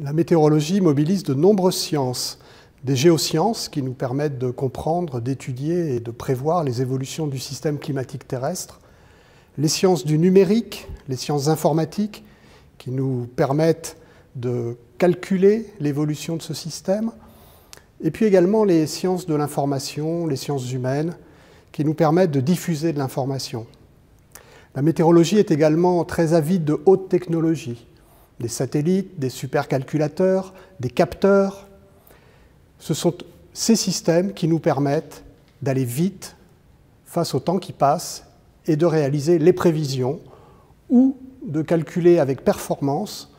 La météorologie mobilise de nombreuses sciences, des géosciences qui nous permettent de comprendre, d'étudier et de prévoir les évolutions du système climatique terrestre, les sciences du numérique, les sciences informatiques qui nous permettent de calculer l'évolution de ce système, et puis également les sciences de l'information, les sciences humaines, qui nous permettent de diffuser de l'information. La météorologie est également très avide de haute technologie, des satellites, des supercalculateurs, des capteurs. Ce sont ces systèmes qui nous permettent d'aller vite face au temps qui passe et de réaliser les prévisions ou de calculer avec performance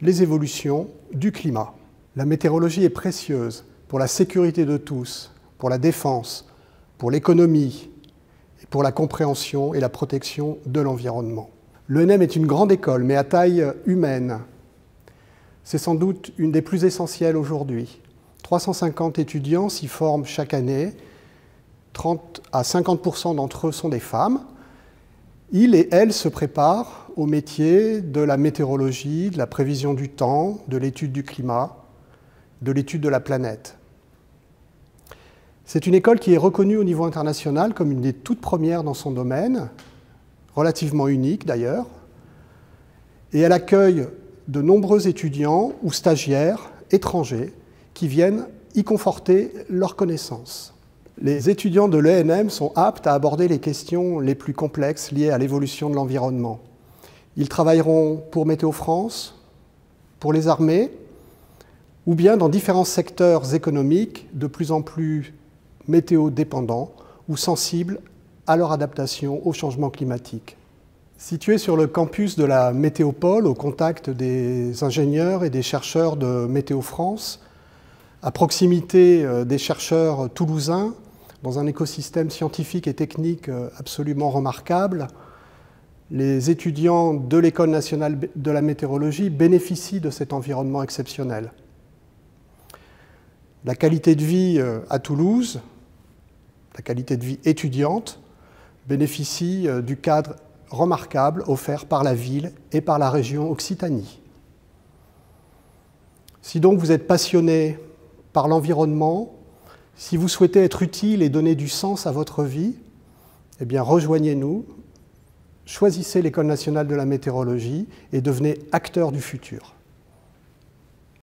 les évolutions du climat. La météorologie est précieuse pour la sécurité de tous, pour la défense, pour l'économie et pour la compréhension et la protection de l'environnement. L'ENM est une grande école, mais à taille humaine. C'est sans doute une des plus essentielles aujourd'hui. 350 étudiants s'y forment chaque année. 30 à 50% d'entre eux sont des femmes. Ils et elles se préparent au métier de la météorologie, de la prévision du temps, de l'étude du climat, de l'étude de la planète. C'est une école qui est reconnue au niveau international comme une des toutes premières dans son domaine, relativement unique d'ailleurs, et elle accueille de nombreux étudiants ou stagiaires étrangers qui viennent y conforter leurs connaissances. Les étudiants de l'ENM sont aptes à aborder les questions les plus complexes liées à l'évolution de l'environnement. Ils travailleront pour Météo France, pour les armées, ou bien dans différents secteurs économiques de plus en plus météo-dépendants ou sensibles à leur adaptation au changement climatique. Situé sur le campus de la Météopole, au contact des ingénieurs et des chercheurs de Météo France, à proximité des chercheurs toulousains, dans un écosystème scientifique et technique absolument remarquable, les étudiants de l'École nationale de la météorologie bénéficient de cet environnement exceptionnel. La qualité de vie à Toulouse, la qualité de vie étudiante, bénéficie du cadre remarquable offert par la ville et par la région Occitanie. Si donc vous êtes passionné par l'environnement, si vous souhaitez être utile et donner du sens à votre vie, eh bien rejoignez-nous, choisissez l'École nationale de la météorologie et devenez acteur du futur.